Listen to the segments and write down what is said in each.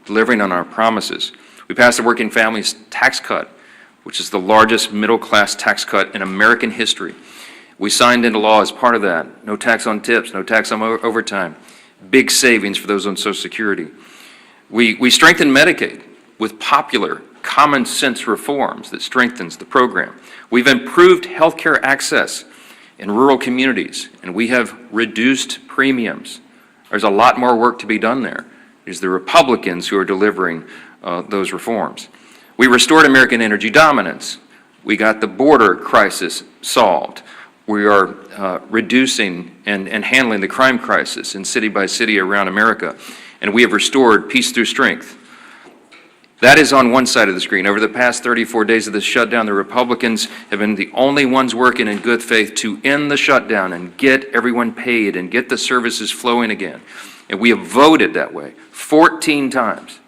delivering on our promises. We passed the Working Families Tax Cut, which is the largest middle-class tax cut in American history. We signed into law as part of that, no tax on tips, no tax on overtime, big savings for those on Social Security. We strengthened Medicaid with popular, common sense reforms that strengthens the program. We've improved healthcare access in rural communities, and we have reduced premiums. There's a lot more work to be done there. It's the Republicans who are delivering those reforms. We restored American energy dominance. We got the border crisis solved. We are reducing and handling the crime crisis in city by city around America. And we have restored peace through strength. That is on one side of the screen. Over the past 34 days of this shutdown, the Republicans have been the only ones working in good faith to end the shutdown and get everyone paid and get the services flowing again. And we have voted that way 14 times.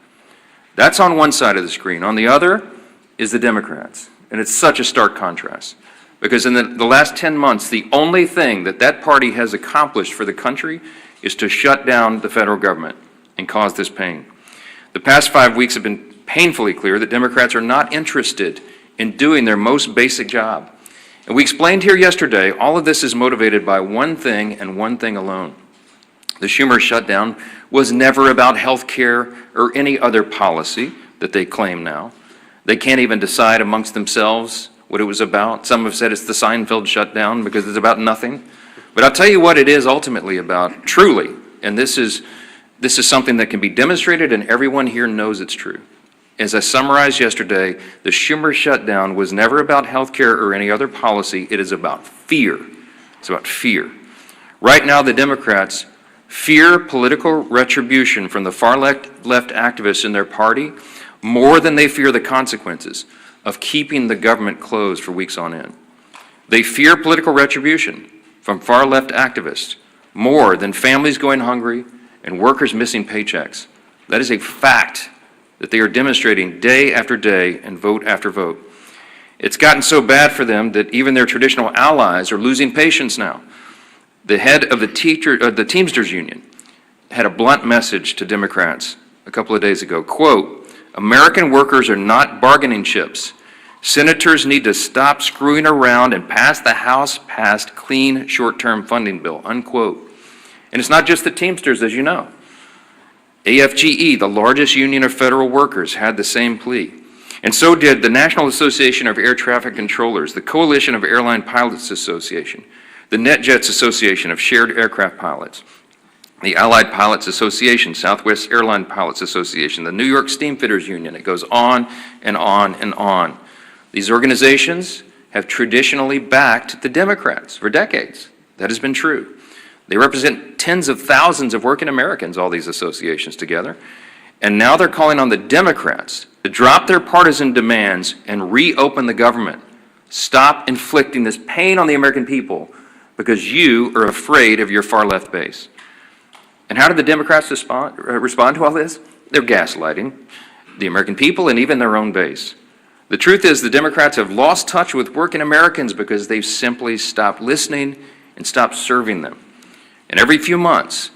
That's on one side of the screen. On the other is the Democrats. And it's such a stark contrast. Because in the last 10 months, the only thing that that party has accomplished for the country is to shut down the federal government and cause this pain. The past 5 weeks have been painfully clear that Democrats are not interested in doing their most basic job. And we explained here yesterday, all of this is motivated by one thing and one thing alone. The Schumer shutdown was never about health care or any other policy that they claim now. They can't even decide amongst themselves what it was about. Some have said it's the Seinfeld shutdown because it's about nothing. But I'll tell you what it is ultimately about, truly, and this is something that can be demonstrated and everyone here knows it's true. As I summarized yesterday, the Schumer shutdown was never about health care or any other policy. It is about fear. It's about fear. Right now, the Democrats fear political retribution from the far-left activists in their party more than they fear the consequences of keeping the government closed for weeks on end. They fear political retribution from far-left activists more than families going hungry and workers missing paychecks. That is a fact that they are demonstrating day after day and vote after vote. It's gotten so bad for them that even their traditional allies are losing patience now. The head of the Teamsters Union had a blunt message to Democrats a couple of days ago. Quote, "American workers are not bargaining chips. Senators need to stop screwing around and pass the House-passed clean short-term funding bill," unquote. And it's not just the Teamsters, as you know. AFGE, the largest union of federal workers, had the same plea. And so did the National Association of Air Traffic Controllers, the Coalition of Airline Pilots Association, the NetJets Association of Shared Aircraft Pilots, the Allied Pilots Association, Southwest Airline Pilots Association, the New York Steamfitters Union. It goes on and on and on. These organizations have traditionally backed the Democrats for decades. That has been true. They represent tens of thousands of working Americans, all these associations together. And now they're calling on the Democrats to drop their partisan demands and reopen the government. Stop inflicting this pain on the American people because you are afraid of your far-left base. And how did the Democrats respond to all this? They're gaslighting the American people and even their own base. The truth is the Democrats have lost touch with working Americans because they've simply stopped listening and stopped serving them. And every few months,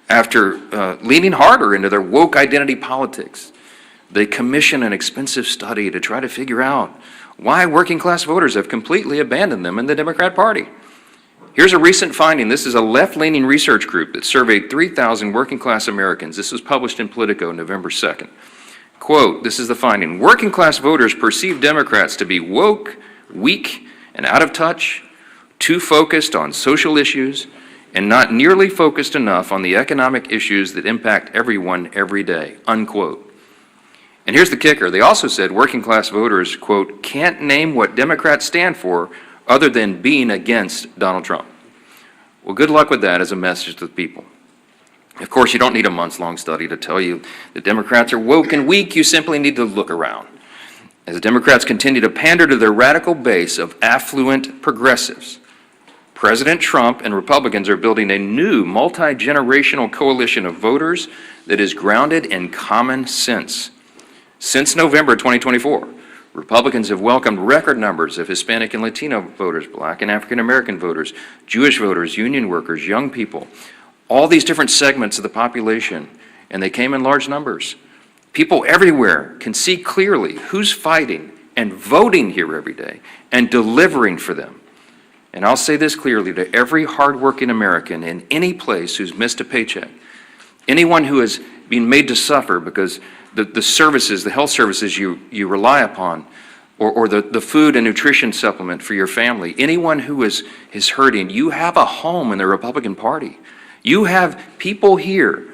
after leaning harder into their woke identity politics, they commission an expensive study to try to figure out why working class voters have completely abandoned them in the Democrat Party. Here's a recent finding. This is a left-leaning research group that surveyed 3,000 working class Americans. This was published in Politico November 2nd. Quote, this is the finding: working class voters perceive Democrats to be woke, weak, and out of touch, too focused on social issues, and not nearly focused enough on the economic issues that impact everyone every day, unquote. And here's the kicker. They also said working class voters, quote, can't name what Democrats stand for other than being against Donald Trump. Well, good luck with that as a message to the people. Of course, you don't need a months-long study to tell you that Democrats are woke and weak. You simply need to look around. As the Democrats continue to pander to their radical base of affluent progressives, President Trump and Republicans are building a new multi-generational coalition of voters that is grounded in common sense. Since November 2024, Republicans have welcomed record numbers of Hispanic and Latino voters, Black and African American voters, Jewish voters, union workers, young people, all these different segments of the population, and they came in large numbers. People everywhere can see clearly who's fighting and voting here every day and delivering for them. And I'll say this clearly to every hardworking American in any place who's missed a paycheck, anyone who has been made to suffer because the services, the health services you rely upon, or the food and nutrition supplement for your family, anyone who is hurting, you have a home in the Republican Party. You have people here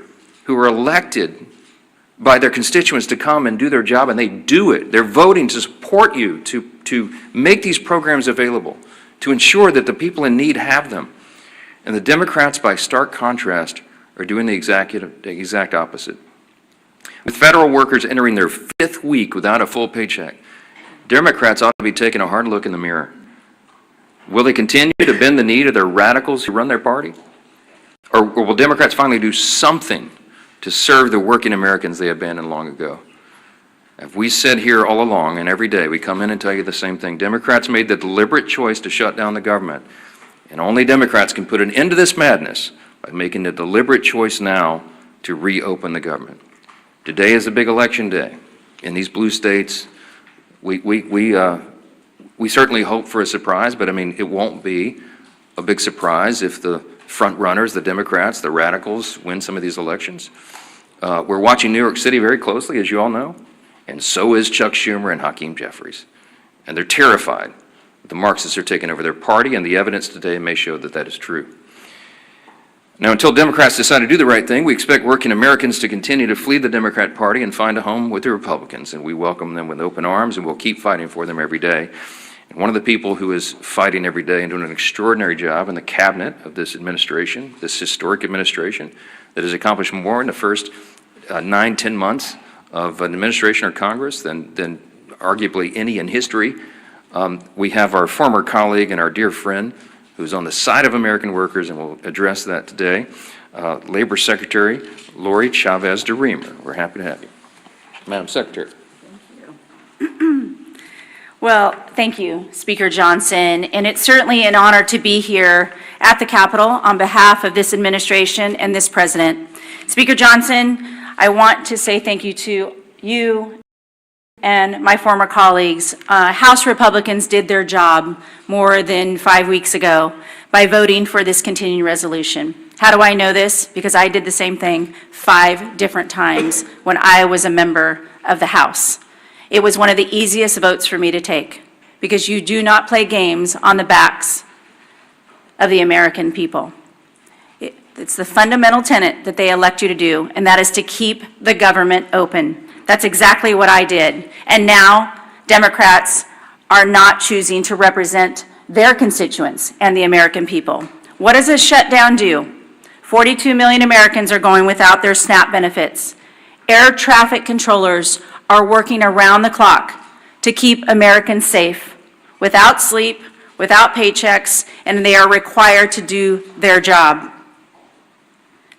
who are elected by their constituents to come and do their job, and they do it. They're voting to support you, to make these programs available, to ensure that the people in need have them. And the Democrats, by stark contrast, are doing the exact opposite. With federal workers entering their 5th week without a full paycheck, Democrats ought to be taking a hard look in the mirror. Will they continue to bend the knee to their radicals who run their party? Or will Democrats finally do something to serve the working Americans they abandoned long ago? As we said here all along, and every day we come in and tell you the same thing, Democrats made the deliberate choice to shut down the government, and only Democrats can put an end to this madness by making the deliberate choice now to reopen the government. Today is a big election day. In these blue states, we certainly hope for a surprise, but I mean, it won't be a big surprise if the front runners, the Democrats, the radicals, win some of these elections. We're watching New York City very closely, as you all know, and so is Chuck Schumer and Hakeem Jeffries. And they're terrified that the Marxists are taking over their party, and the evidence today may show that that is true. Now, until Democrats decide to do the right thing, we expect working Americans to continue to flee the Democrat Party and find a home with the Republicans, and we welcome them with open arms, and we'll keep fighting for them every day. And one of the people who is fighting every day and doing an extraordinary job in the cabinet of this administration, this historic administration, that has accomplished more in the first 9-10 months of an administration or Congress than arguably any in history. We have our former colleague and our dear friend who's on the side of American workers, and we'll address that today, Labor Secretary Lori Chavez de Reamer. We're happy to have you. Madam Secretary. Thank you. Well, thank you, Speaker Johnson, and it's certainly an honor to be here at the Capitol on behalf of this administration and this president. Speaker Johnson, I want to say thank you to you and my former colleagues. House Republicans did their job more than 5 weeks ago by voting for this continuing resolution. How do I know this? Because I did the same thing 5 different times when I was a member of the House. It was one of the easiest votes for me to take because you do not play games on the backs of the American people. It's the fundamental tenet that they elect you to do, and that is to keep the government open. That's exactly what I did. And now Democrats are not choosing to represent their constituents and the American people. What does a shutdown do? 42 million Americans are going without their SNAP benefits. Air traffic controllers are working around the clock to keep Americans safe, without sleep, without paychecks, and they are required to do their job.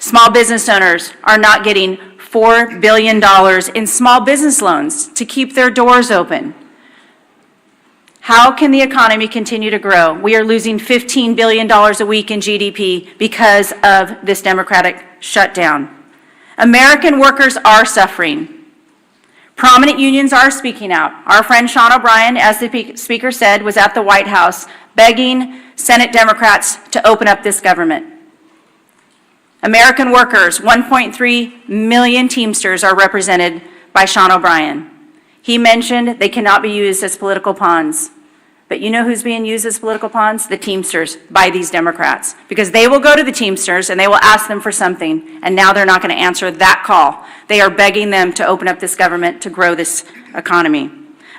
Small business owners are not getting $4 billion in small business loans to keep their doors open. How can the economy continue to grow? We are losing $15 billion a week in GDP because of this Democratic shutdown. American workers are suffering. Prominent unions are speaking out. Our friend Sean O'Brien, as the Speaker said, was at the White House begging Senate Democrats to open up this government. American workers, 1.3 million Teamsters are represented by Sean O'Brien. He mentioned they cannot be used as political pawns. But you know who's being used as political pawns? The Teamsters by these Democrats. Because they will go to the Teamsters and they will ask them for something, and now they're not going to answer that call. They are begging them to open up this government to grow this economy.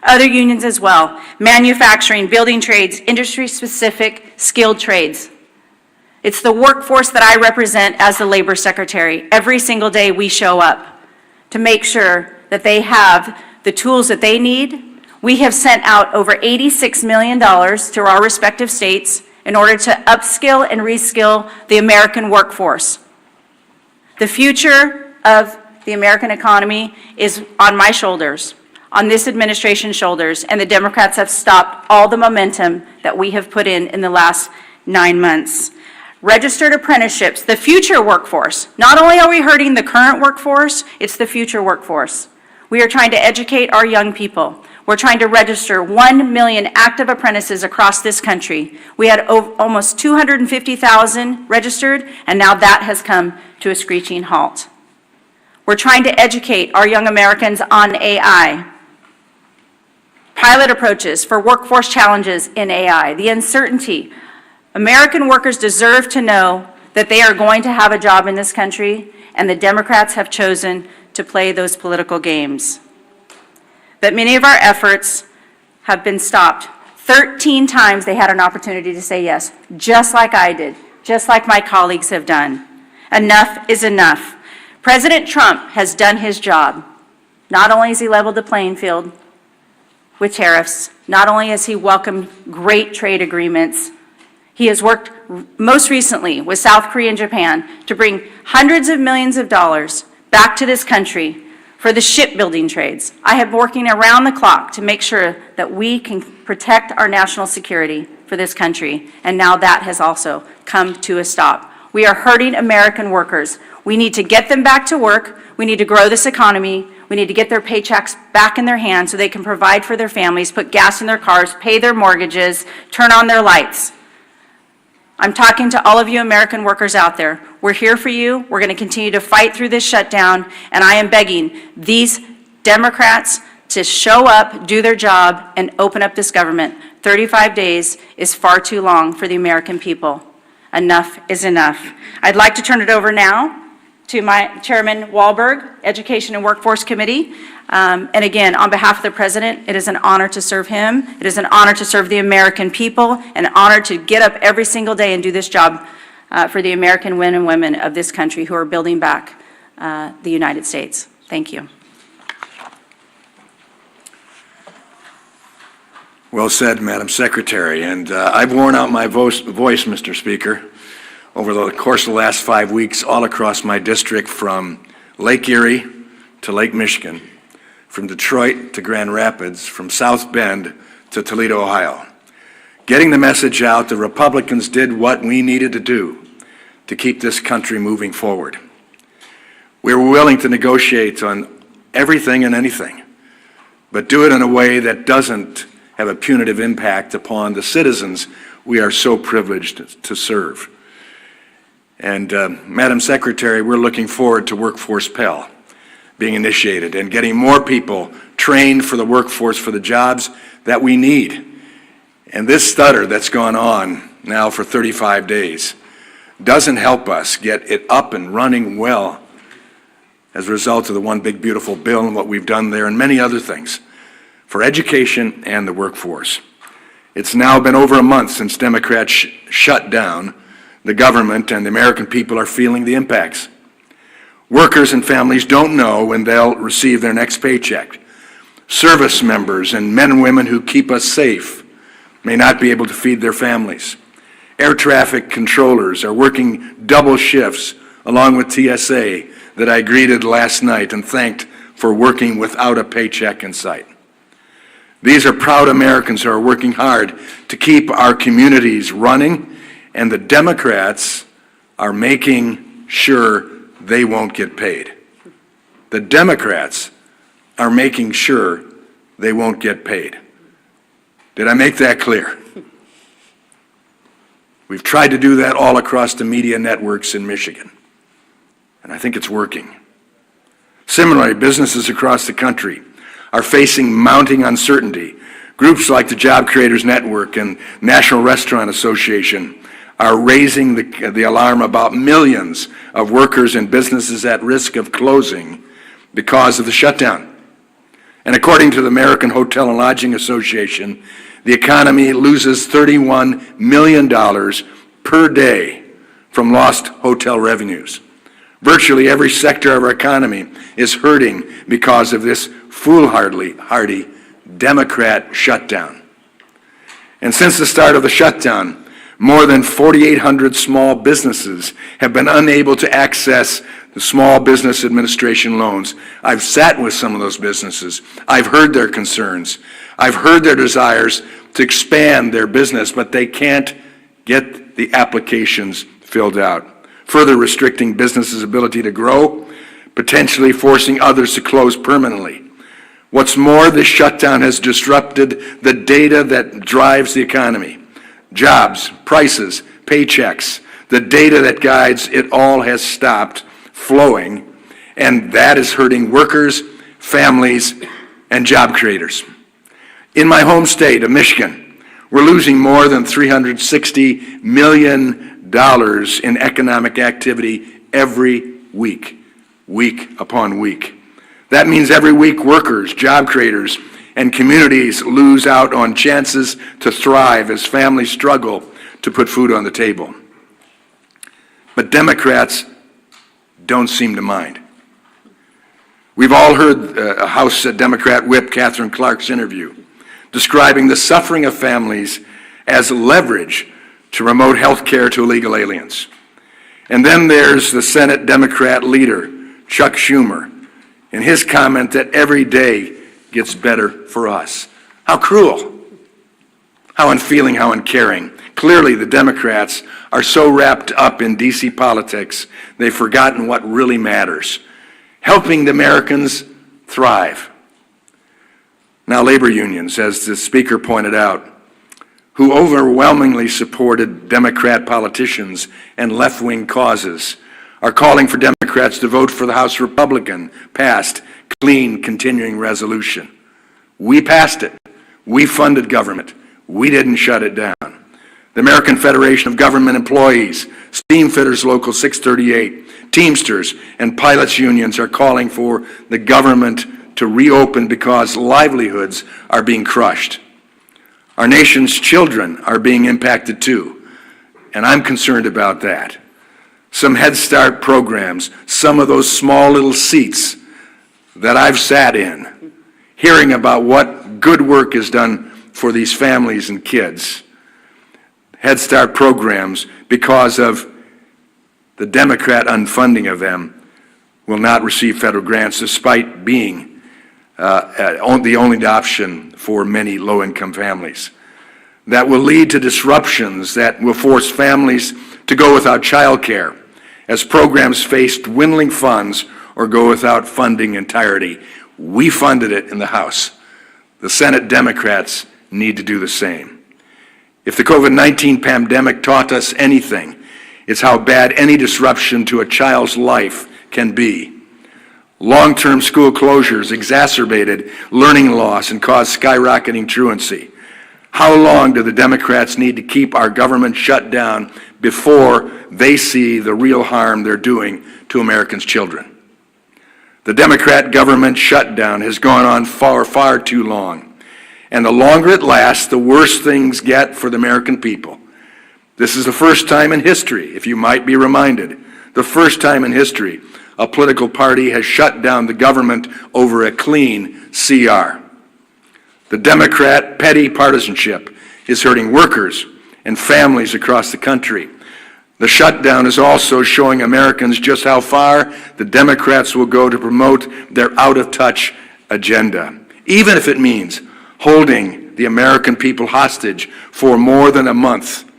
Other unions as well, manufacturing, building trades, industry-specific skilled trades. It's the workforce that I represent as the Labor Secretary. Every single day we show up to make sure that they have the tools that they need. We have sent out over $86 million to our respective states in order to upskill and reskill the American workforce. The future of the American economy is on my shoulders, on this administration's shoulders, and the Democrats have stopped all the momentum that we have put in the last 9 months. Registered apprenticeships, the future workforce. Not only are we hurting the current workforce, it's the future workforce. We are trying to educate our young people. We're trying to register 1 million active apprentices across this country. We had almost 250,000 registered, and now that has come to a screeching halt. We're trying to educate our young Americans on AI. Pilot approaches for workforce challenges in AI, the uncertainty. American workers deserve to know that they are going to have a job in this country, and the Democrats have chosen to play those political games. But many of our efforts have been stopped. 13 times they had an opportunity to say yes, just like I did, just like my colleagues have done. Enough is enough. President Trump has done his job. Not only has he leveled the playing field with tariffs, not only has he welcomed great trade agreements, he has worked most recently with South Korea and Japan to bring hundreds of millions of dollars back to this country for the shipbuilding trades. I have been working around the clock to make sure that we can protect our national security for this country, and now that has also come to a stop. We are hurting American workers. We need to get them back to work. We need to grow this economy. We need to get their paychecks back in their hands so they can provide for their families, put gas in their cars, pay their mortgages, turn on their lights. I'm talking to all of you American workers out there. We're here for you. We're going to continue to fight through this shutdown, and I am begging these Democrats to show up, do their job, and open up this government. 35 days is far too long for the American people. Enough is enough. I'd like to turn it over now to my Chairman Wahlberg, Education and Workforce Committee. And again, on behalf of the President, it is an honor to serve him. It is an honor to serve the American people, an honor to get up every single day and do this job for the American men and women of this country who are building back the United States. Thank you. Well said, Madam Secretary. And I've worn out my voice, Mr. Speaker, over the course of the last 5 weeks all across my district, from Lake Erie to Lake Michigan, from Detroit to Grand Rapids, from South Bend to Toledo, Ohio. Getting the message out that Republicans did what we needed to do to keep this country moving forward. We were willing to negotiate on everything and anything, but do it in a way that doesn't have a punitive impact upon the citizens we are so privileged to serve. And Madam Secretary, we're looking forward to Workforce Pell being initiated and getting more people trained for the workforce for the jobs that we need. And this stutter that's gone on now for 35 days doesn't help us get it up and running well as a result of the One Big Beautiful Bill and what we've done there and many other things for education and the workforce. It's now been over a month since Democrats shut down the government, and the American people are feeling the impacts. Workers and families don't know when they'll receive their next paycheck. Service members and men and women who keep us safe may not be able to feed their families. Air traffic controllers are working double shifts along with TSA that I greeted last night and thanked for working without a paycheck in sight. These are proud Americans who are working hard to keep our communities running, and the Democrats are making sure they won't get paid. The Democrats are making sure they won't get paid. Did I make that clear? We've tried to do that all across the media networks in Michigan, and I think it's working. Similarly, businesses across the country are facing mounting uncertainty. Groups like the Job Creators Network and National Restaurant Association are raising the alarm about millions of workers and businesses at risk of closing because of the shutdown. And according to the American Hotel and Lodging Association, the economy loses $31 million per day from lost hotel revenues. Virtually every sector of our economy is hurting because of this foolhardy Democrat shutdown. And since the start of the shutdown, more than 4,800 small businesses have been unable to access the Small Business Administration loans. I've sat with some of those businesses. I've heard their concerns. I've heard their desires to expand their business, but they can't get the applications filled out, further restricting businesses' ability to grow, potentially forcing others to close permanently. What's more, this shutdown has disrupted the data that drives the economy. Jobs, prices, paychecks, the data that guides it all has stopped flowing, and that is hurting workers, families, and job creators. In my home state of Michigan, we're losing more than $360 million in economic activity every week, week upon week. That means every week workers, job creators, and communities lose out on chances to thrive as families struggle to put food on the table. But Democrats don't seem to mind. We've all heard House Democrat Whip Catherine Clark's interview describing the suffering of families as leverage to remote health care to illegal aliens. And then there's the Senate Democrat leader, Chuck Schumer, in his comment that every day gets better for us. How cruel, how unfeeling, how uncaring. Clearly, the Democrats are so wrapped up in D.C. politics, they've forgotten what really matters, helping the Americans thrive. Now, labor unions, as the speaker pointed out, who overwhelmingly supported Democrat politicians and left-wing causes, are calling for Democrats to vote for the House Republican-passed clean continuing resolution. We passed it. We funded government. We didn't shut it down. The American Federation of Government Employees, Steamfitters Local 638, Teamsters, and pilots unions are calling for the government to reopen because livelihoods are being crushed. Our nation's children are being impacted too, and I'm concerned about that. Some Head Start programs, some of those small little seats that I've sat in, hearing about what good work is done for these families and kids. Head Start programs, because of the Democrat unfunding of them, will not receive federal grants despite being the only option for many low-income families. That will lead to disruptions that will force families to go without child care as programs face dwindling funds or go without funding entirety. We funded it in the House. The Senate Democrats need to do the same. If the COVID-19 pandemic taught us anything, it's how bad any disruption to a child's life can be. Long-term school closures exacerbated learning loss and caused skyrocketing truancy. How long do the Democrats need to keep our government shut down before they see the real harm they're doing to Americans' children? The Democrat government shutdown has gone on far, far too long. And the longer it lasts, the worse things get for the American people. This is the first time in history, if you might be reminded, the first time in history a political party has shut down the government over a clean CR. The Democrat petty partisanship is hurting workers and families across the country. The shutdown is also showing Americans just how far the Democrats will go to promote their out-of-touch agenda, even if it means holding the American people hostage for more than a month.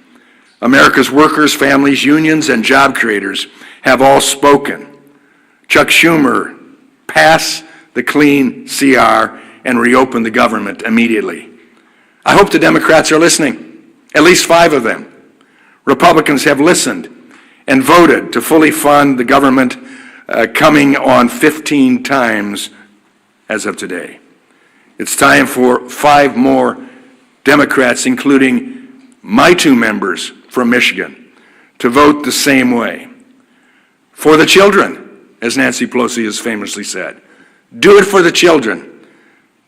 America's workers, families, unions, and job creators have all spoken. Chuck Schumer, pass the clean CR and reopen the government immediately. I hope the Democrats are listening, at least 5 of them. Republicans have listened and voted to fully fund the government, coming on 15 times as of today. It's time for 5 more Democrats, including my 2 members from Michigan, to vote the same way. For the children, as Nancy Pelosi has famously said. Do it for the children.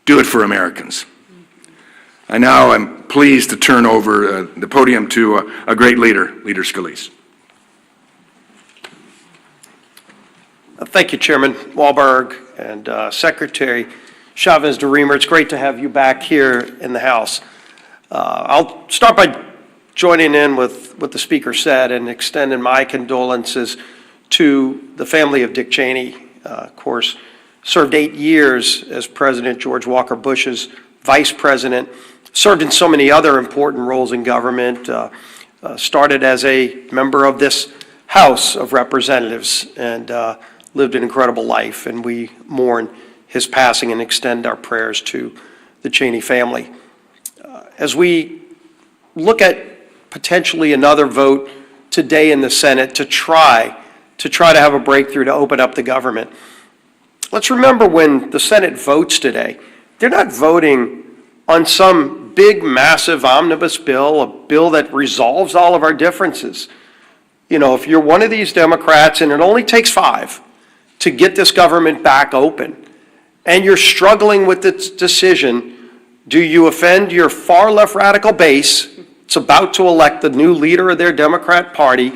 Do it for Americans. I now am pleased to turn over the podium to a great leader, Leader Scalise. Thank you, Chairman Walberg and Secretary Chavez-DeRemer. It's great to have you back here in the House. I'll start by joining in with what the Speaker said and extending my condolences to the family of Dick Cheney. Of course, served 8 years as President George Walker Bush's vice president, served in so many other important roles in government, started as a member of this House of Representatives, and lived an incredible life, and we mourn his passing and extend our prayers to the Cheney family. As we look at potentially another vote today in the Senate to try to have a breakthrough to open up the government, let's remember when the Senate votes today, they're not voting on some big, massive omnibus bill, a bill that resolves all of our differences. You know, if you're one of these Democrats, and it only takes 5 to get this government back open, and you're struggling with this decision, do you offend your far left radical base? It's about to elect the new leader of their Democrat Party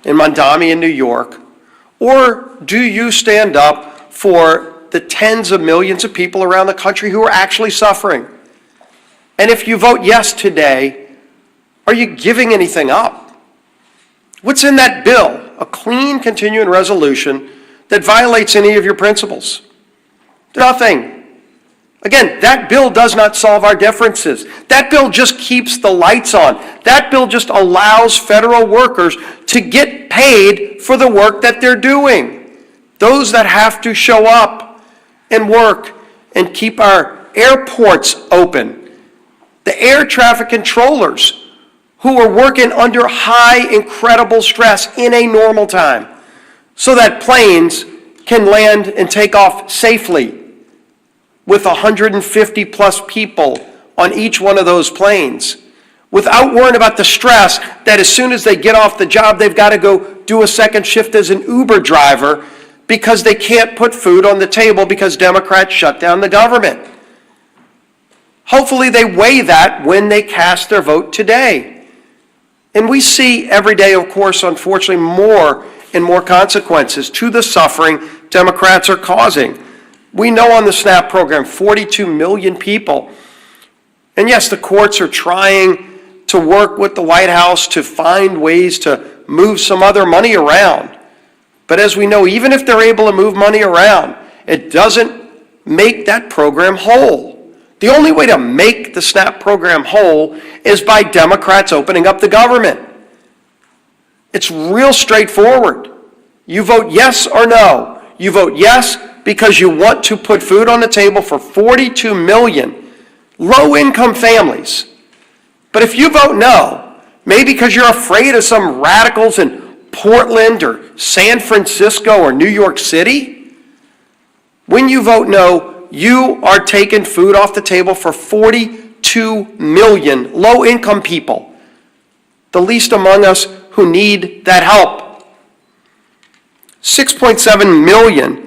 in Mondami in New York. Or do you stand up for the tens of millions of people around the country who are actually suffering? And if you vote yes today, are you giving anything up? What's in that bill? A clean continuing resolution that violates any of your principles? Nothing. Again, that bill does not solve our differences. That bill just keeps the lights on. That bill just allows federal workers to get paid for the work that they're doing. Those that have to show up and work and keep our airports open. The air traffic controllers who are working under high, incredible stress in a normal time so that planes can land and take off safely with 150 plus people on each one of those planes, without worrying about the stress that as soon as they get off the job, they've got to go do a second shift as an Uber driver because they can't put food on the table because Democrats shut down the government. Hopefully they weigh that when they cast their vote today. And we see every day, of course, unfortunately, more and more consequences to the suffering Democrats are causing. We know on the SNAP program, 42 million people. And yes, the courts are trying to work with the White House to find ways to move some other money around. But as we know, even if they're able to move money around, it doesn't make that program whole. The only way to make the SNAP program whole is by Democrats opening up the government. It's real straightforward. You vote yes or no. You vote yes because you want to put food on the table for 42 million low-income families. But if you vote no, maybe because you're afraid of some radicals in Portland or San Francisco or New York City, when you vote no, you are taking food off the table for 42 million low-income people, the least among us who need that help. 6.7 million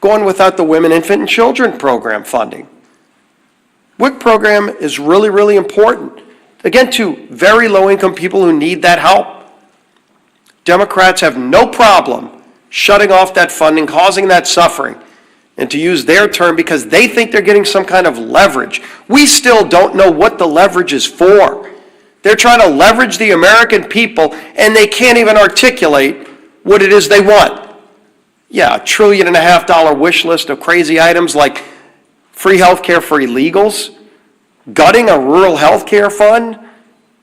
going without the Women, Infant, and Children program funding. WIC program is really, really important, again, to very low-income people who need that help. Democrats have no problem shutting off that funding, causing that suffering, and to use their term, because they think they're getting some kind of leverage. We still don't know what the leverage is for. They're trying to leverage the American people, and they can't even articulate what it is they want. Yeah, $1.5 trillion wish list of crazy items like free health care for illegals, gutting a rural health care fund.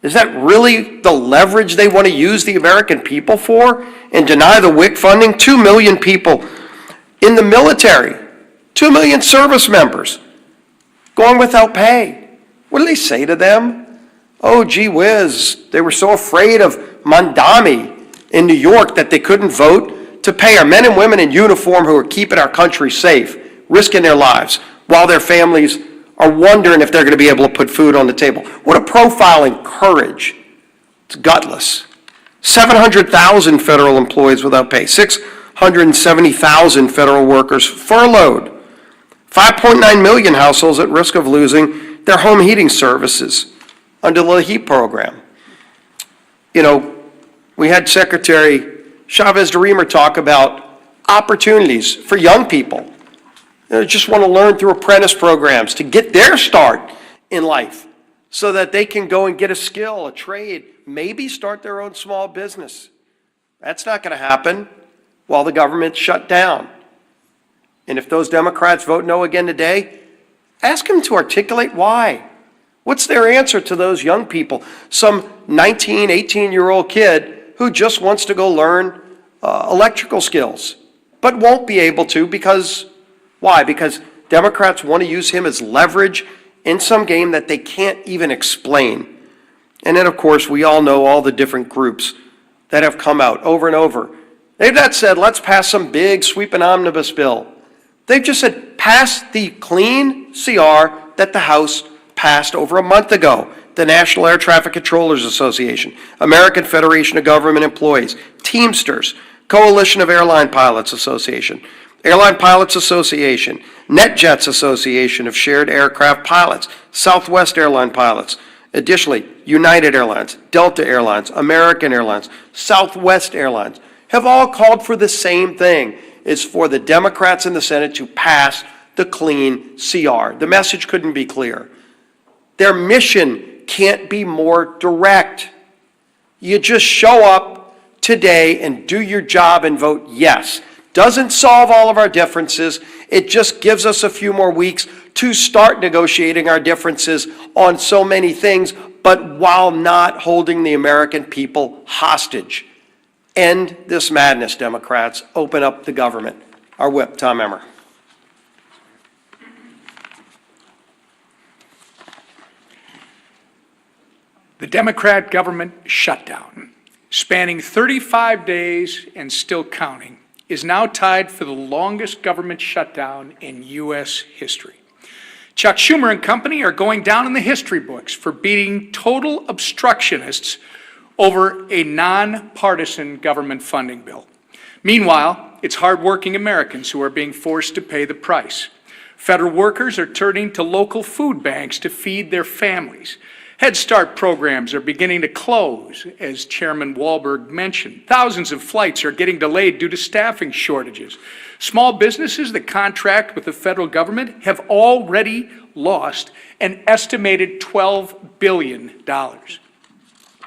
Is that really the leverage they want to use the American people for and deny the WIC funding? 2 million people in the military, 2 million service members going without pay. What do they say to them? Oh, gee whiz, they were so afraid of Mondami in New York that they couldn't vote to pay our men and women in uniform who are keeping our country safe, risking their lives, while their families are wondering if they're going to be able to put food on the table. What a profile in courage. It's gutless. 700,000 federal employees without pay, 670,000 federal workers furloughed, 5.9 million households at risk of losing their home heating services under the HEAP program. You know, we had Secretary Chavez-DeRemer talk about opportunities for young people that just want to learn through apprentice programs to get their start in life so that they can go and get a skill, a trade, maybe start their own small business. That's not going to happen while the government's shut down. And if those Democrats vote no again today, ask them to articulate why. What's their answer to those young people? Some 19, 18-year-old kid who just wants to go learn electrical skills, but won't be able to because, why? Because Democrats want to use him as leverage in some game that they can't even explain. And then, of course, we all know all the different groups that have come out over and over. They've not said, let's pass some big sweeping omnibus bill. They've just said, pass the clean CR that the House passed over a month ago. The National Air Traffic Controllers Association, American Federation of Government Employees, Teamsters, Coalition of Airline Pilots Association, Airline Pilots Association, NetJets Association of Shared Aircraft Pilots, Southwest Airline Pilots. Additionally, United Airlines, Delta Airlines, American Airlines, Southwest Airlines have all called for the same thing. It's for the Democrats in the Senate to pass the clean CR. The message couldn't be clearer. Their mission can't be more direct. You just show up today and do your job and vote yes. Doesn't solve all of our differences. It just gives us a few more weeks to start negotiating our differences on so many things, but while not holding the American people hostage. End this madness, Democrats. Open up the government. Our whip, Tom Emmer. The Democrat government shutdown, spanning 35 days and still counting, is now tied for the longest government shutdown in U.S. history. Chuck Schumer and company are going down in the history books for beating total obstructionists over a nonpartisan government funding bill. Meanwhile, it's hardworking Americans who are being forced to pay the price. Federal workers are turning to local food banks to feed their families. Head Start programs are beginning to close, as Chairman Wahlberg mentioned. Thousands of flights are getting delayed due to staffing shortages. Small businesses that contract with the federal government have already lost an estimated $12 billion.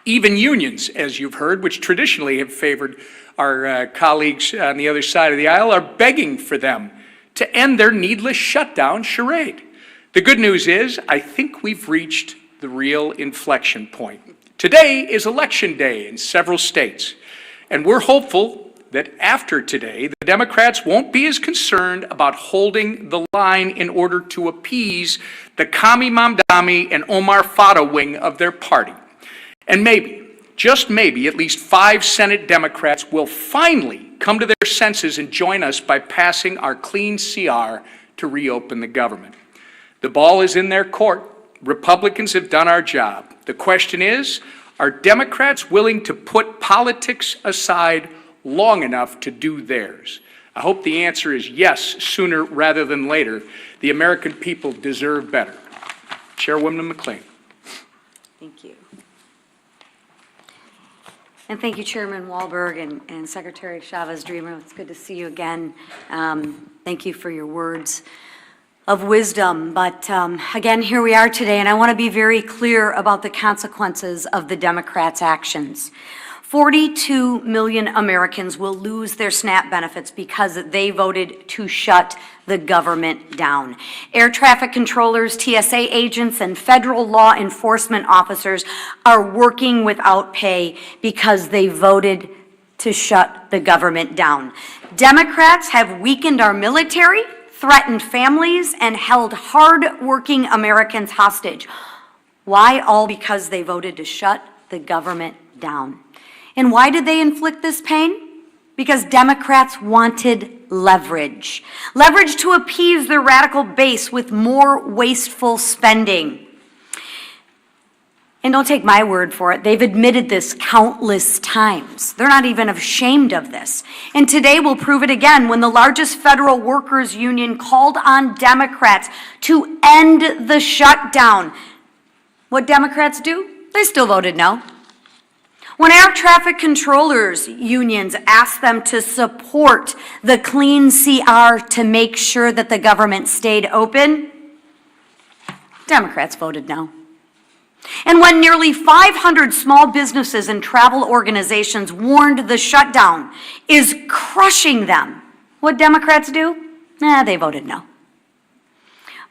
Even unions, as you've heard, which traditionally have favored our colleagues on the other side of the aisle, are begging for them to end their needless shutdown charade. The good news is, I think we've reached the real inflection point. Today is election day in several states, and we're hopeful that after today, the Democrats won't be as concerned about holding the line in order to appease the Kami Mamdani and Omar Fata wing of their party. And maybe, just maybe, at least 5 Senate Democrats will finally come to their senses and join us by passing our clean CR to reopen the government. The ball is in their court. Republicans have done our job. The question is, are Democrats willing to put politics aside long enough to do theirs? I hope the answer is yes, sooner rather than later. The American people deserve better. Chairwoman McLean. Thank you. And thank you, Chairman Wahlberg and Secretary Chavez-Dreamer. It's good to see you again. Thank you for your words of wisdom. But again, here we are today, and I want to be very clear about the consequences of the Democrats' actions. 42 million Americans will lose their SNAP benefits because they voted to shut the government down. Air traffic controllers, TSA agents, and federal law enforcement officers are working without pay because they voted to shut the government down. Democrats have weakened our military, threatened families, and held hard-working Americans hostage. Why? All because they voted to shut the government down. And why did they inflict this pain? Because Democrats wanted leverage. Leverage to appease their radical base with more wasteful spending. And don't take my word for it. They've admitted this countless times. They're not even ashamed of this. And today we'll prove it again when the largest federal workers union called on Democrats to end the shutdown. What Democrats do? They still voted no. When air traffic controllers unions asked them to support the clean CR to make sure that the government stayed open, Democrats voted no. And when nearly 500 small businesses and travel organizations warned the shutdown is crushing them, what Democrats do? They voted no.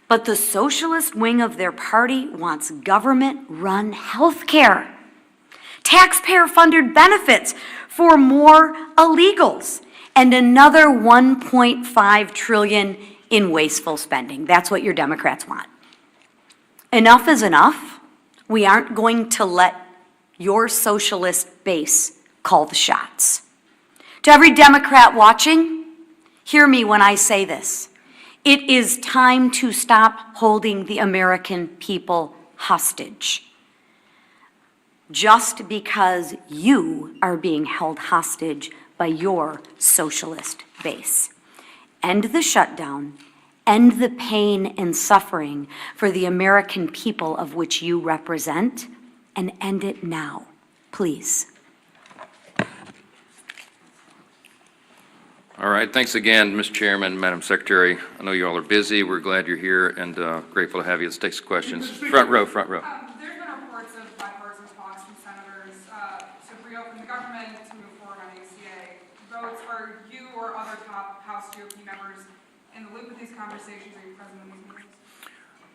But the socialist wing of their party wants government-run health care, taxpayer-funded benefits for more illegals, and another $1.5 trillion in wasteful spending. That's what your Democrats want. Enough is enough. We aren't going to let your socialist base call the shots. To every Democrat watching, hear me when I say this. It is time to stop holding the American people hostage. Just because you are being held hostage by your socialist base. End the shutdown, end the pain and suffering for the American people of which you represent, and end it now, please. All right, thanks again, Mr. Chairman, Madam Secretary. I know you all are busy. We're glad you're here and grateful to have you. Let's take some questions. Front row, front row. There's been reports of bipartisan talks from senators to reopen the government, to move forward on ACA votes. Are you or other top House GOP members in the loop with these conversations? Are you present in these meetings?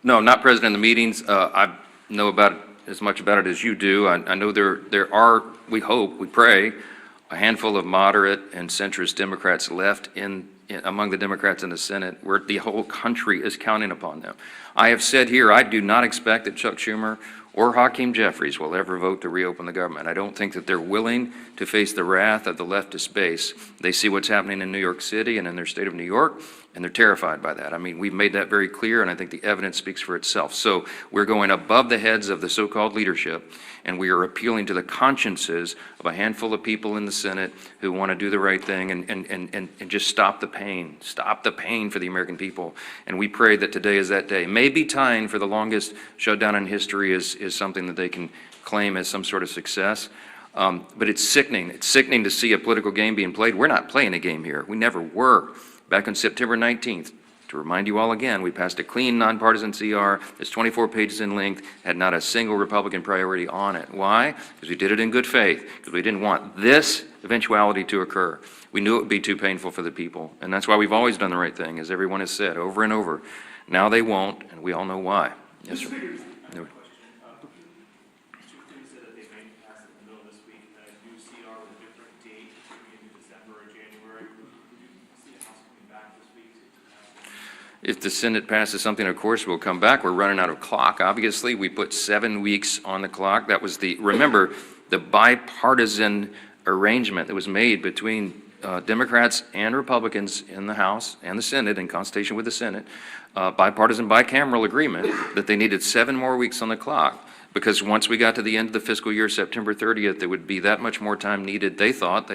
No, not present in the meetings. I know about it, as much about it as you do. I know there are, we hope, we pray, a handful of moderate and centrist Democrats left among the Democrats in the Senate, where the whole country is counting upon them. I have said here, I do not expect that Chuck Schumer or Hakeem Jeffries will ever vote to reopen the government. I don't think that they're willing to face the wrath of the leftist base. They see what's happening in New York City and in their state of New York, and they're terrified by that. I mean, we've made that very clear, and I think the evidence speaks for itself. So we're going above the heads of the so-called leadership, and we are appealing to the consciences of a handful of people in the Senate who want to do the right thing and just stop the pain for the American people. And we pray that today is that day. Maybe tying for the longest shutdown in history is something that they can claim as some sort of success. But it's sickening. It's sickening to see a political game being played. We're not playing a game here. We never were. Back on September 19th, to remind you all again, we passed a clean, nonpartisan CR that's 24 pages in length, had not a single Republican priority on it. Why? Because we did it in good faith, because we didn't want this eventuality to occur. We knew it would be too painful for the people, and that's why we've always done the right thing, as everyone has said over and over. Now they won't, and we all know why. Yes, sir. No. If the Senate passes something, of course, we'll come back. We're running out of clock, obviously. We put 7 weeks on the clock. That was remember, the bipartisan arrangement that was made between Democrats and Republicans in the House and the Senate, in consultation with the Senate, bipartisan, bicameral agreement that they needed 7 more weeks on the clock. Because once we got to the end of the fiscal year, September 30th, there would be that much more time needed, they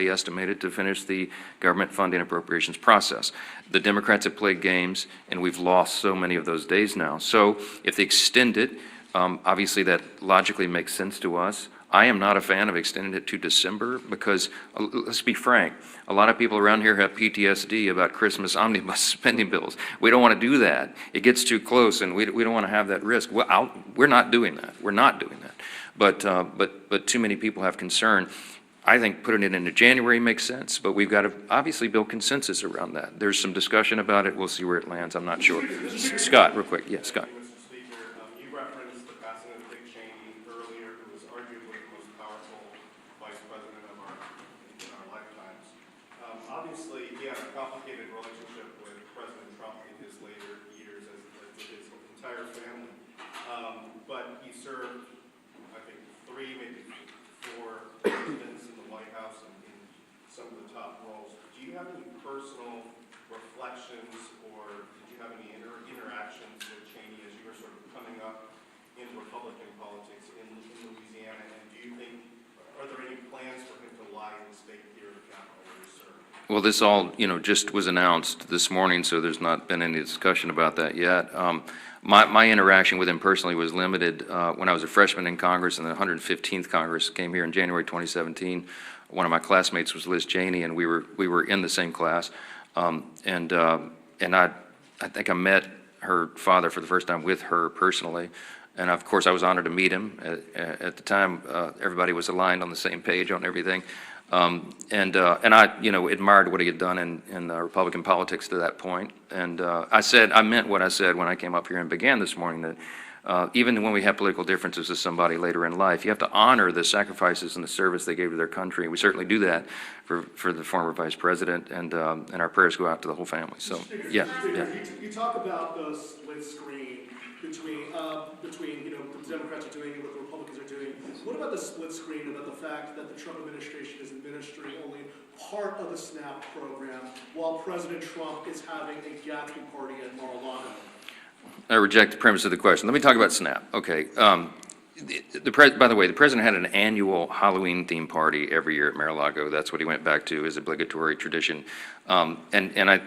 estimated, to finish the government funding appropriations process. The Democrats have played games, and we've lost so many of those days now. So if they extend it, obviously that logically makes sense to us. I am not a fan of extending it to December because, let's be frank, a lot of people around here have PTSD about Christmas omnibus spending bills. We don't want to do that. It gets too close, and we don't want to have that risk. We're not doing that. We're not doing that. But too many people have concern. I think putting it into January makes sense, but we've got to obviously build consensus around that. There's some discussion about it. We'll see where it lands. I'm not sure. Scott, real quick. Yeah, Scott. Obviously, he had a complicated relationship with President Trump in his later years as his entire family. But he served, I think, 3, maybe 4 presidents in the White House and in some of the top roles. Do you have any personal reflections, or did you have any interactions with Cheney as you were sort of coming up in Republican politics in Louisiana? And do you think, are there any plans for him to lie in the state here at the Capitol where he served? Well, this all, just was announced this morning, so there's not been any discussion about that yet. My interaction with him personally was limited when I was a freshman in Congress, and the 115th Congress came here in January 2017. One of my classmates was Liz Cheney, and we were in the same class. And I think I met her father for the first time with her personally. And of course, I was honored to meet him. At the time, everybody was aligned on the same page on everything. And I, admired what he had done in Republican politics to that point. And I meant what I said when I came up here and began this morning, that even when we have political differences with somebody later in life, you have to honor the sacrifices and the service they gave to their country. We certainly do that for the former vice president, and our prayers go out to the whole family. So, yeah. You talk about the split screen between the Democrats are doing and what the Republicans are doing. What about the split screen about the fact that the Trump administration is administering only part of the SNAP program while President Trump is having a Gatsby party at Mar-a-Lago? I reject the premise of the question. Let me talk about SNAP. Okay. By the way, the president had an annual Halloween theme party every year at Mar-a-Lago. That's what he went back to as obligatory tradition. And I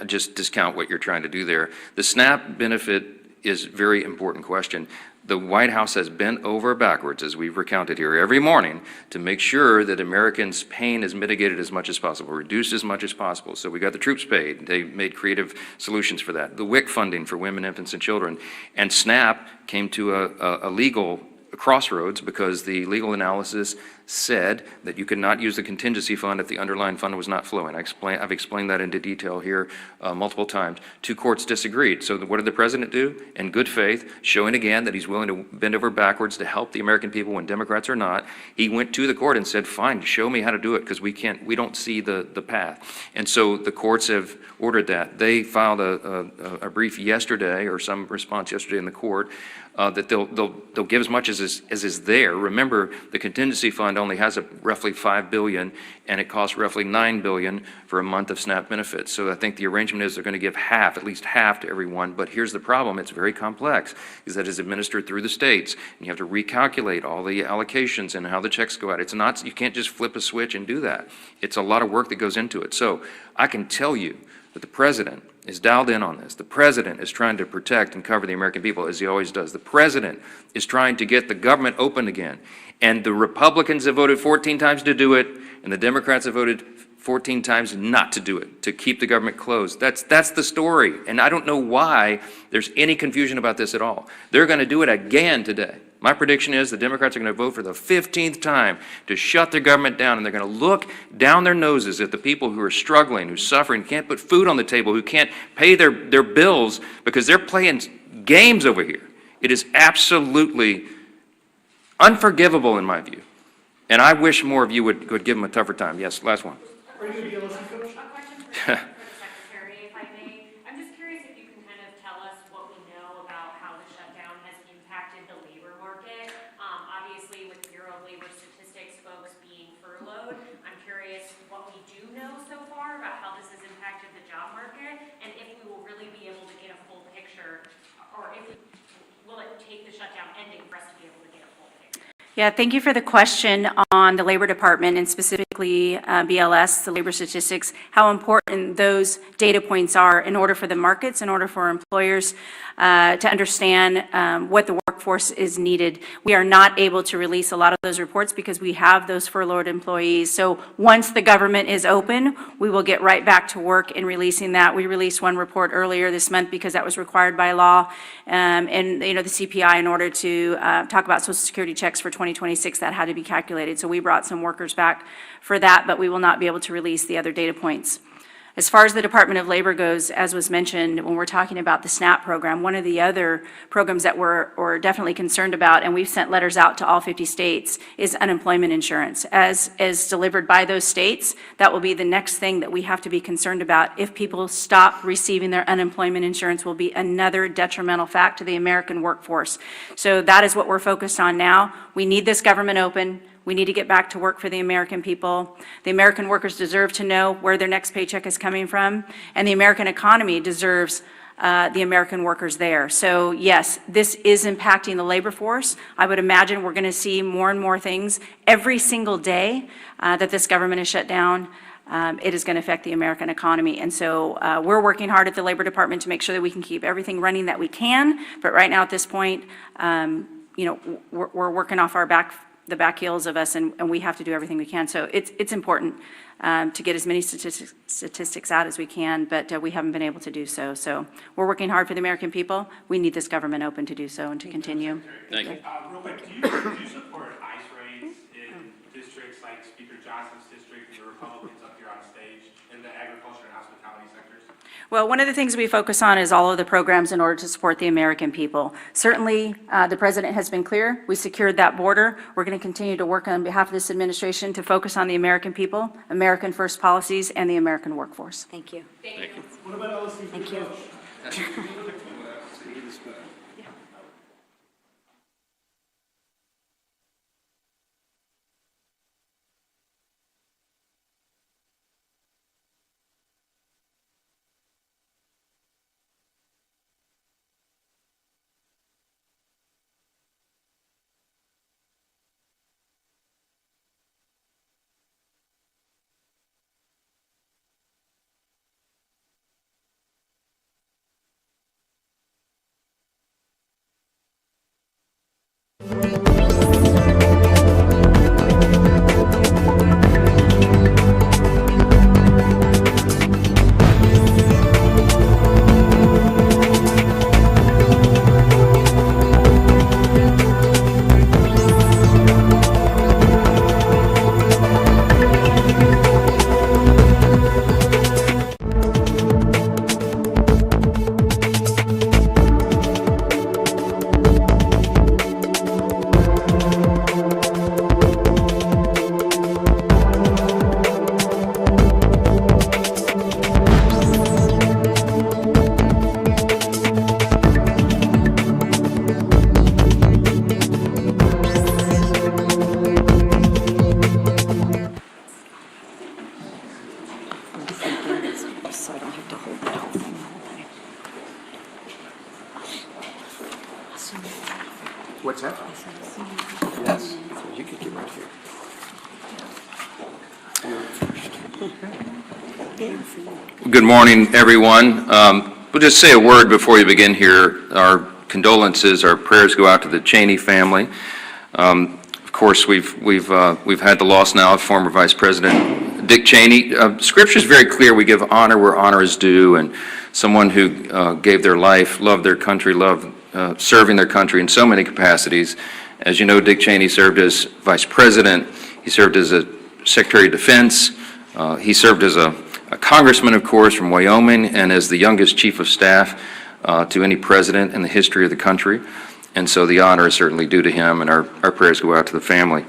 just discount what you're trying to do there. The SNAP benefit is a very important question. The White House has bent over backwards, as we've recounted here every morning, to make sure that Americans' pain is mitigated as much as possible, reduced as much as possible. So we got the troops paid. They made creative solutions for that. The WIC funding for women, infants, and children. And SNAP came to a legal crossroads because the legal analysis said that you could not use the contingency fund if the underlying fund was not flowing. I've explained that into detail here multiple times. Two courts disagreed. So what did the president do? In good faith, showing again that he's willing to bend over backwards to help the American people when Democrats are not, he went to the court and said, fine, show me how to do it, because we don't see the path. And so the courts have ordered that. They filed a brief yesterday, or some response yesterday in the court, that they'll give as much as is there. Remember, the contingency fund only has roughly $5 billion, and it costs roughly $9 billion for a month of SNAP benefits. So I think the arrangement is they're going to give half, at least half, to everyone. But here's the problem: it's very complex, is that it's administered through the states, and you have to recalculate all the allocations and how the checks go out. It's not, you can't just flip a switch and do that. It's a lot of work that goes into it. So I can tell you that the president is dialed in on this. The president is trying to protect and cover the American people, as he always does. The president is trying to get the government open again. And the Republicans have voted 14 times to do it, and the Democrats have voted 14 times not to do it, to keep the government closed. That's the story. And I don't know why there's any confusion about this at all. They're going to do it again today. My prediction is the Democrats are going to vote for the 15th time to shut their government down, and they're going to look down their noses at the people who are struggling, who are suffering, can't put food on the table, who can't pay their bills because they're playing games over here. It is absolutely unforgivable in my view. And I wish more of you would give them a tougher time. Yes, last one. A question for the Secretary, if I may. I'm just curious if you can kind of tell us what we know about how the shutdown has impacted the labor market. Obviously, with Bureau of Labor Statistics folks being furloughed, I'm curious what we do know so far about how this has impacted the job market, and if we will really be able to get a full picture, or if will it take the shutdown ending for us to be able to get a full picture? Yeah, thank you for the question on the Labor Department, and specifically BLS, the labor statistics, how important those data points are in order for the markets, in order for employers to understand what the workforce is needed. We are not able to release a lot of those reports because we have those furloughed employees. So once the government is open, we will get right back to work in releasing that. We released one report earlier this month because that was required by law, and the CPI, in order to talk about Social Security checks for 2026, that had to be calculated. So we brought some workers back for that, but we will not be able to release the other data points. As far as the Department of Labor goes, as was mentioned, when we're talking about the SNAP program, one of the other programs that we're definitely concerned about, and we've sent letters out to all 50 states, is unemployment insurance. As delivered by those states, that will be the next thing that we have to be concerned about. If people stop receiving their unemployment insurance, will be another detrimental fact to the American workforce. So that is what we're focused on now. We need this government open. We need to get back to work for the American people. The American workers deserve to know where their next paycheck is coming from, and the American economy deserves the American workers there. So yes, this is impacting the labor force. I would imagine we're going to see more and more things every single day that this government is shut down. It is going to affect the American economy. And so we're working hard at the Labor Department to make sure that we can keep everything running that we can. But right now at this point, we're working off the back heels of us, and we have to do everything we can. So it's important to get as many statistics out as we can, but we haven't been able to do so. So we're working hard for the American people. We need this government open to do so and to continue. Thank you. Real quick, do you support ICE raids in districts like Speaker Johnson Wisconsin's district, the Republicans up here on stage in the agriculture and hospitality sectors? Well, one of the things we focus on is all of the programs in order to support the American people. Certainly, the president has been clear. We secured that border. We're going to continue to work on behalf of this administration to focus on the American people, American first policies, and the American workforce. Thank you. What about LSU? Thank you. So I don't have to hold that whole thing the whole time. What's that? Yes, you could get right here. Good morning, everyone. We'll just say a word before we begin here. Our condolences, our prayers go out to the Cheney family. Of course, we've had the loss now of former Vice President Dick Cheney. Scripture is very clear. We give honor where honor is due, and someone who gave their life, loved their country, loved serving their country in so many capacities. As you know, Dick Cheney served as Vice President. He served as a Secretary of Defense. He served as a congressman, of course, from Wyoming, and as the youngest chief of staff to any president in the history of the country. And so the honor is certainly due to him, and our prayers go out to the family.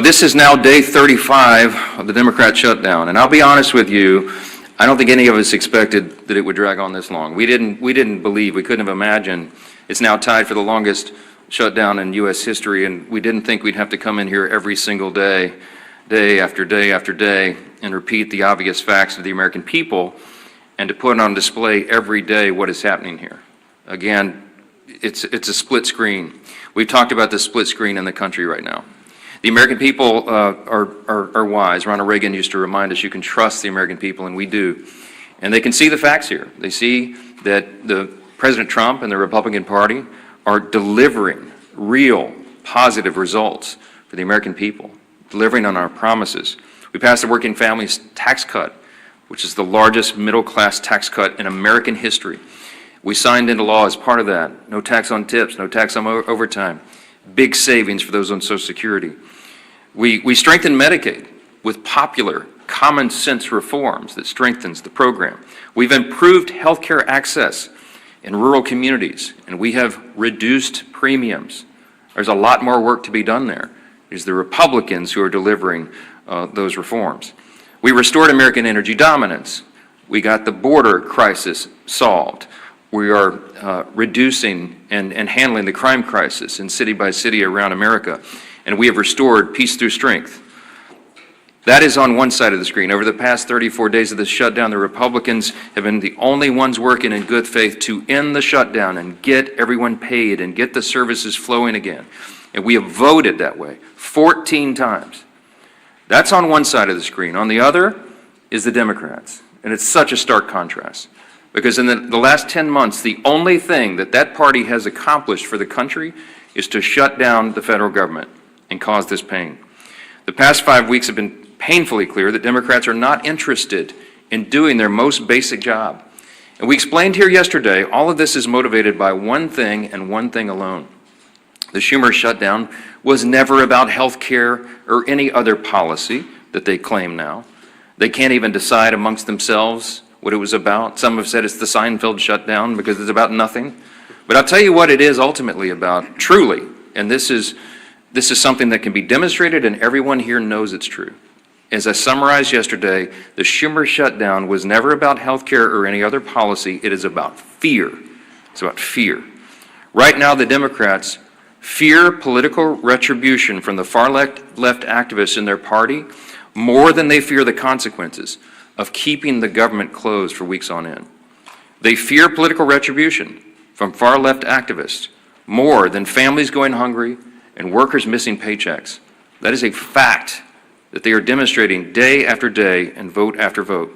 This is now day 35 of the Democrat shutdown, and I'll be honest with you, I don't think any of us expected that it would drag on this long. We didn't believe, we couldn't have imagined. It's now tied for the longest shutdown in U.S. history, and we didn't think we'd have to come in here every single day, day after day after day, and repeat the obvious facts to the American people, and to put on display every day what is happening here. Again, it's a split screen. We've talked about the split screen in the country right now. The American people are wise. Ronald Reagan used to remind us you can trust the American people, and we do. And they can see the facts here. They see that President Trump and the Republican Party are delivering real positive results for the American people, delivering on our promises. We passed the Working Families Tax Cut, which is the largest middle-class tax cut in American history. We signed into law as part of that. No tax on tips, no tax on overtime. Big savings for those on Social Security. We strengthened Medicaid with popular, common sense reforms that strengthens the program. We've improved healthcare access in rural communities, and we have reduced premiums. There's a lot more work to be done there. It's the Republicans who are delivering those reforms. We restored American energy dominance. We got the border crisis solved. We are reducing and handling the crime crisis in city by city around America. And we have restored peace through strength. That is on one side of the screen. Over the past 34 days of this shutdown, the Republicans have been the only ones working in good faith to end the shutdown and get everyone paid and get the services flowing again. And we have voted that way 14 times. That's on one side of the screen. On the other is the Democrats. And it's such a stark contrast. Because in the last 10 months, the only thing that party has accomplished for the country is to shut down the federal government and cause this pain. The past 5 weeks have been painfully clear that Democrats are not interested in doing their most basic job. And we explained here yesterday, all of this is motivated by one thing and one thing alone. The Schumer shutdown was never about health care or any other policy, that they claim now. They can't even decide amongst themselves what it was about. Some have said it's the Seinfeld shutdown because it's about nothing. But I'll tell you what it is ultimately about, truly, and this is something that can be demonstrated and everyone here knows it's true. As I summarized yesterday, the Schumer shutdown was never about health care or any other policy. It is about fear. It's about fear. Right now, the Democrats fear political retribution from the far left activists in their party more than they fear the consequences of keeping the government closed for weeks on end. They fear political retribution from far left activists more than families going hungry and workers missing paychecks. That is a fact that they are demonstrating day after day and vote after vote.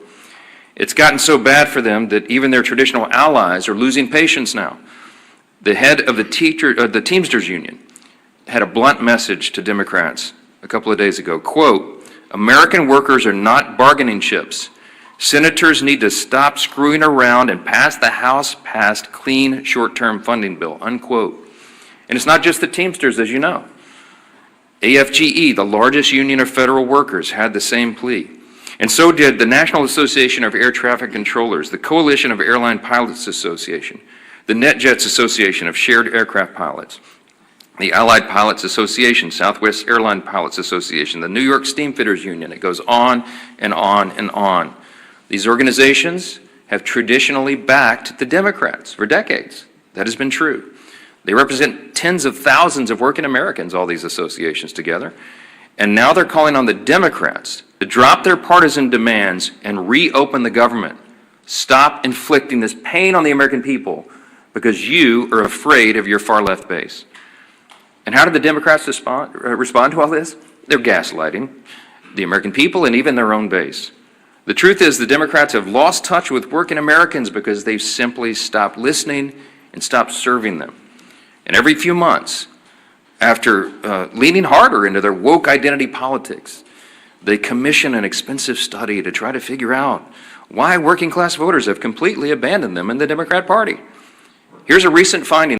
It's gotten so bad for them that even their traditional allies are losing patience now. The head of the Teamsters Union had a blunt message to Democrats a couple of days ago. Quote, "American workers are not bargaining chips. Senators need to stop screwing around and pass the House-passed clean short-term funding bill," unquote. And it's not just the Teamsters, as you know. AFGE, the largest union of federal workers, had the same plea. And so did the National Association of Air Traffic Controllers, the Coalition of Airline Pilots Association, the NetJets Association of Shared Aircraft Pilots, the Allied Pilots Association, Southwest Airline Pilots Association, the New York Steamfitters Union. It goes on and on and on. These organizations have traditionally backed the Democrats for decades. That has been true. They represent tens of thousands of working Americans, all these associations together. And now they're calling on the Democrats to drop their partisan demands and reopen the government. Stop inflicting this pain on the American people because you are afraid of your far left base. And how did the Democrats respond to all this? They're gaslighting the American people and even their own base. The truth is the Democrats have lost touch with working Americans because they've simply stopped listening and stopped serving them. And every few months, after leaning harder into their woke identity politics, they commission an expensive study to try to figure out why working class voters have completely abandoned them in the Democrat Party. Here's a recent finding